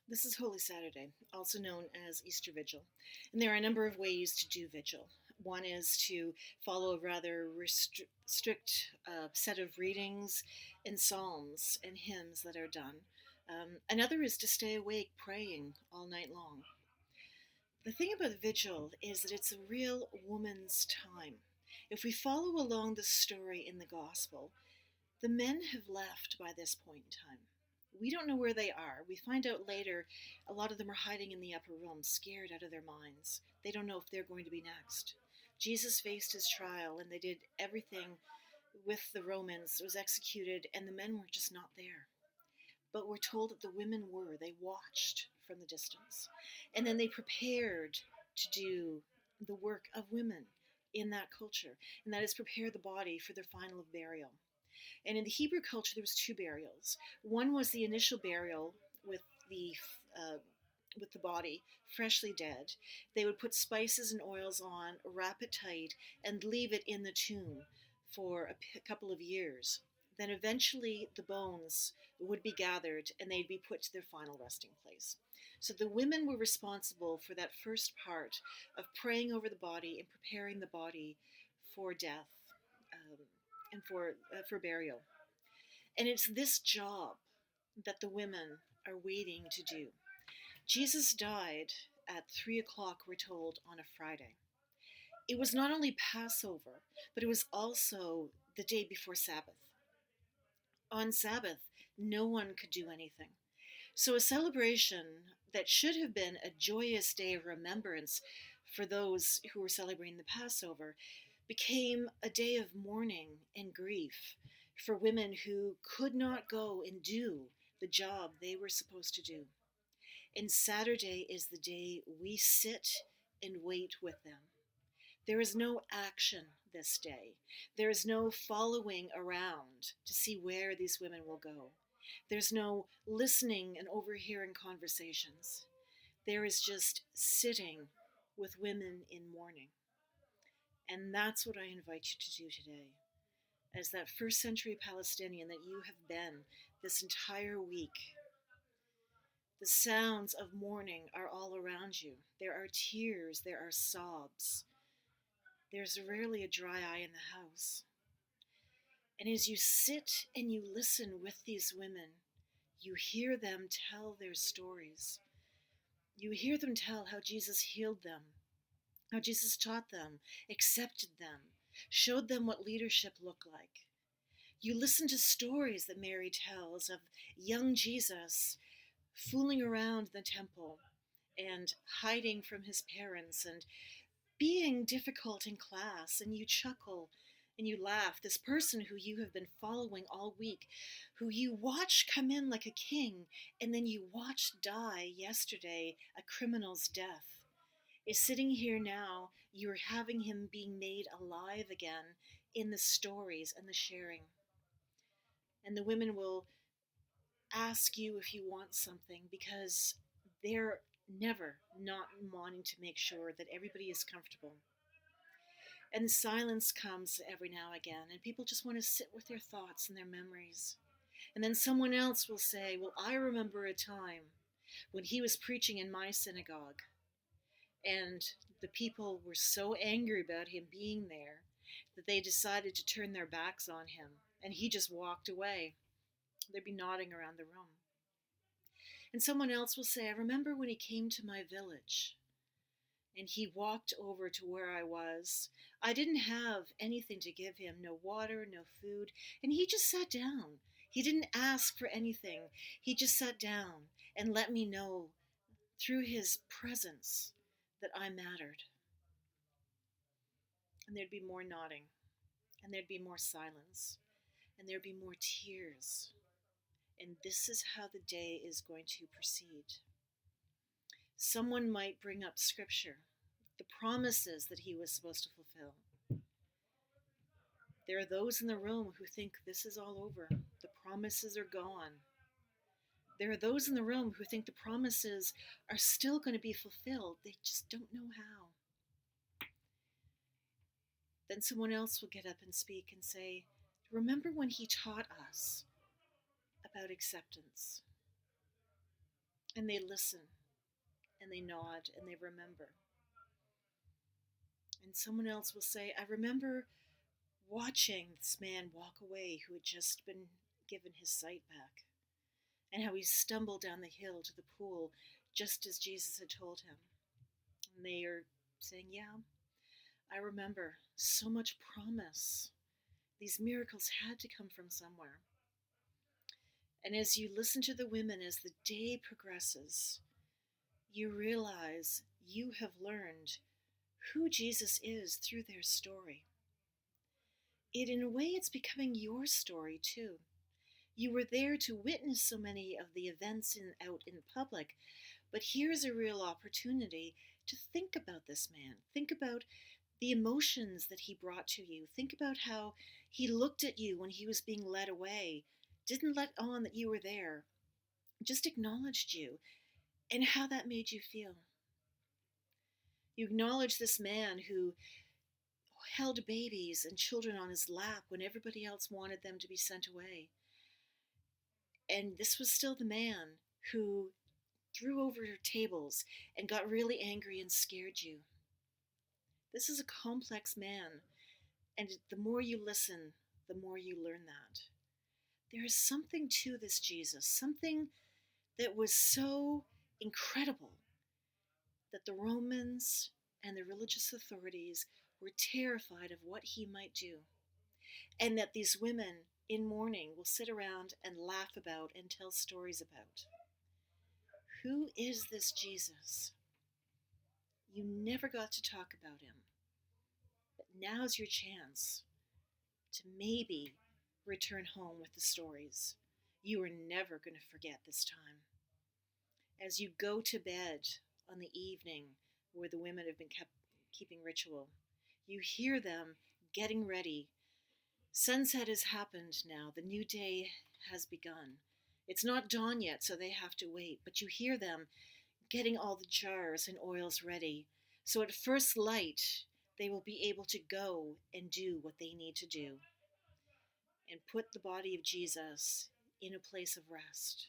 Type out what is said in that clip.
This is Holy Saturday, also known as Easter Vigil, and there are a number of ways to do vigil. One is to follow a rather strict set of readings and psalms and hymns that are done. Another is to stay awake praying all night long. The thing about the vigil is that it's a real woman's time. If we follow along the story in the gospel, the men have left by this point in time. We don't know where they are. We find out later a lot of them are hiding in the upper room, scared out of their minds. They don't know if they're going to be next. Jesus faced his trial, and they did everything with the Romans, was executed, and the men were just not there. But we're told that the women were. They watched from the distance. And then they prepared to do the work of women in that culture, and that is prepare the body for their final burial. And in the Hebrew culture, there was two burials. One was the initial burial with the uh, with the body freshly dead. They would put spices and oils on, wrap it tight, and leave it in the tomb for a couple of years. Then eventually the bones would be gathered and they'd be put to their final resting place. So the women were responsible for that first part of praying over the body and preparing the body for death, um, and for burial. And it's this job that the women are waiting to do. Jesus died at 3 o'clock, we're told, on a Friday. It was not only Passover, but it was also the day before Sabbath. On Sabbath, no one could do anything. So, a celebration that should have been a joyous day of remembrance for those who were celebrating the Passover became a day of mourning and grief for women who could not go and do the job they were supposed to do. And Saturday is the day we sit and wait with them. There is no action this day. There is no following around to see where these women will go. There's no listening and overhearing conversations. There is just sitting with women in mourning. And that's what I invite you to do today. As that first century Palestinian that you have been this entire week, the sounds of mourning are all around you. There are tears, there are sobs. There's rarely a dry eye in the house. And as you sit and you listen with these women, you hear them tell their stories. You hear them tell how Jesus healed them, how Jesus taught them, accepted them, showed them what leadership looked like. You listen to stories that Mary tells of young Jesus fooling around the temple and hiding from his parents and being difficult in class, and you chuckle and you laugh. This person who you have been following all week, who you watch come in like a king and then you watch die yesterday a criminal's death, is sitting here now. You're having him being made alive again in the stories and the sharing. And the women will ask you if you want something because they're never not wanting to make sure that everybody is comfortable. And silence comes every now and again, and people just want to sit with their thoughts and their memories. And then someone else will say, well, I remember a time when he was preaching in my synagogue, and the people were so angry about him being there that they decided to turn their backs on him, and he just walked away. They'd be nodding around the room. And someone else will say, I remember when he came to my village and he walked over to where I was. I didn't have anything to give him, no water, no food, and he just sat down. He didn't ask for anything. He just sat down and let me know through his presence that I mattered. And there'd be more nodding, and there'd be more silence, and there'd be more tears. And this is how the day is going to proceed. Someone might bring up scripture, the promises that he was supposed to fulfill. There are those in the room who think this is all over. The promises are gone. There are those in the room who think the promises are still going to be fulfilled. They just don't know how. Then someone else will get up and speak and say, remember when he taught us about acceptance? and they listen and they nod and they remember. And someone else will say, I remember watching this man walk away who had just been given his sight back, and how he stumbled down the hill to the pool just as Jesus had told him. And they are saying, yeah, I remember so much promise. These miracles had to come from somewhere. And as you listen to the women as the day progresses, you realize you have learned who Jesus is through their story. In a way, it's becoming your story too. You were there to witness so many of the events out in public, but here's a real opportunity to think about this man. Think about the emotions that he brought to you. Think about how he looked at you when he was being led away, didn't let on that you were there, just acknowledged you, and how that made you feel. You acknowledge this man who held babies and children on his lap when everybody else wanted them to be sent away. And this was still the man who threw over tables and got really angry and scared you. This is a complex man, and the more you listen, the more you learn that. There is something to this Jesus, something that was so incredible that the Romans and the religious authorities were terrified of what he might do, and that these women in mourning will sit around and laugh about and tell stories about. Who is this Jesus? You never got to talk about him, but now's your chance to maybe return home with the stories you are never going to forget this time. As you go to bed on the evening where the women have been keeping ritual, you hear them getting ready. Sunset has happened now. The new day has begun. It's not dawn yet, so they have to wait, but you hear them getting all the jars and oils ready. So at first light, they will be able to go and do what they need to do and put the body of Jesus in a place of rest.